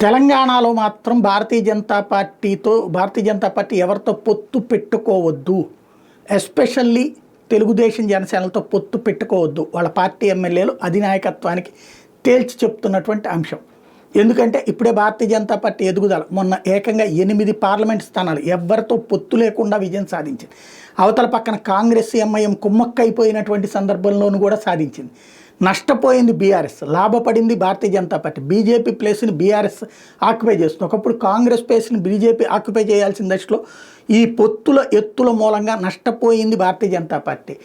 తెలంగాణలో మాత్రం భారతీయ జనతా పార్టీ ఎవరితో పొత్తు పెట్టుకోవద్దు, ఎస్పెషల్లీ తెలుగుదేశం జనసేనలతో పొత్తు పెట్టుకోవద్దు వాళ్ళ పార్టీ ఎమ్మెల్యేలు అధినాయకత్వానికి తేల్చి చెప్తున్నటువంటి అంశం. ఎందుకంటే ఇప్పుడే భారతీయ జనతా పార్టీ ఎదుగుదల మొన్న ఏకంగా 8 పార్లమెంట్ స్థానాలు ఎవరితో పొత్తు లేకుండా విజయం సాధించింది. అవతల పక్కన కాంగ్రెస్ ఎంఐఎం కుమ్మక్కైపోయినటువంటి సందర్భంలోనూ కూడా సాధించింది. నష్టపోయింది BRS, లాభపడింది Bharatiya Janata party. BJP ప్లేస్ని బీఆర్ఎస్ ఆక్యుపై చేస్తుంది. ఒకప్పుడు కాంగ్రెస్ ప్లేస్ని బీజేపీ ఆక్యుపై చేయాల్సిన దశలో ఈ ఎత్తుల మూలంగా నష్టపోయింది భారతీయ జనతా పార్టీ.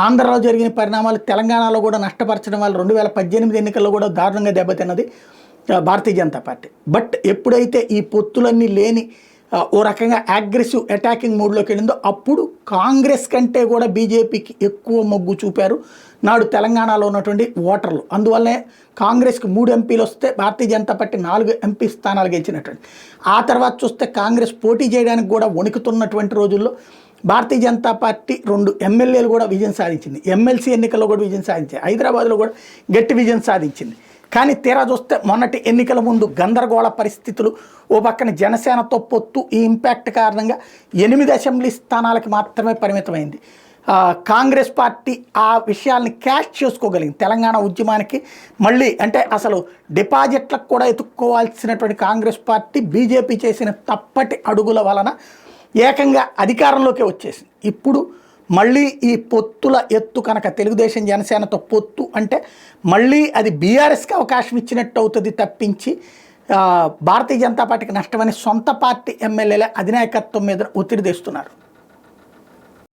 ఆంధ్రలో జరిగిన పరిణామాలు తెలంగాణలో కూడా నష్టపరచడం వల్ల 2018 ఎన్నికల్లో కూడా దారుణంగా దెబ్బతిన్నది భారతీయ జనతా పార్టీ. బట్ ఎప్పుడైతే ఈ పొత్తులన్నీ లేని ఓ రకంగా అగ్రెసివ్ అటాకింగ్ మోడ్లోకి వెళ్ళిందో అప్పుడు కాంగ్రెస్ కంటే కూడా బీజేపీకి ఎక్కువ మొగ్గు చూపారు నాడు తెలంగాణలో ఉన్నటువంటి ఓటర్లు. అందువల్లనే కాంగ్రెస్కి 3 ఎంపీలు వస్తే భారతీయ జనతా పార్టీ 4 ఎంపీ స్థానాలు గెలిచినటువంటి. ఆ తర్వాత చూస్తే కాంగ్రెస్ పోటీ చేయడానికి కూడా వణుకుతున్నటువంటి రోజుల్లో భారతీయ జనతా పార్టీ 2 ఎమ్మెల్యేలు కూడా విజయం సాధించింది. ఎమ్మెల్సీ ఎన్నికల్లో కూడా విజయం సాధించింది. హైదరాబాద్లో కూడా గట్టి విజయం సాధించింది. కానీ తీరా చూస్తే మొన్నటి ఎన్నికల ముందు గందరగోళ పరిస్థితులు, ఓ పక్కన జనసేనతో పొత్తు, ఈ ఇంపాక్ట్ కారణంగా 8 అసెంబ్లీ స్థానాలకి మాత్రమే పరిమితమైంది. కాంగ్రెస్ పార్టీ ఆ విషయాల్ని క్యాష్ చేసుకోగలిగింది. తెలంగాణ ఉద్యమానికి మళ్ళీ అంటే అసలు డిపాజిట్లకు కూడా ఎత్తుక్కోవాల్సినటువంటి కాంగ్రెస్ పార్టీ బీజేపీ చేసిన తప్పటి అడుగుల వలన ఏకంగా అధికారంలోకి వచ్చేసింది. ఇప్పుడు మళ్ళీ ఈ పొత్తుల ఎత్తు కనుక తెలుగుదేశం జనసేనతో పొత్తు అంటే మళ్ళీ అది బీఆర్ఎస్కి అవకాశం ఇచ్చినట్టు అవుతుంది తప్పించి భారతీయ జనతా పార్టీకి నష్టమని సొంత పార్టీ ఎమ్మెల్యేల అధినాయకత్వం మీద ఒత్తిడి తెస్తున్నారు.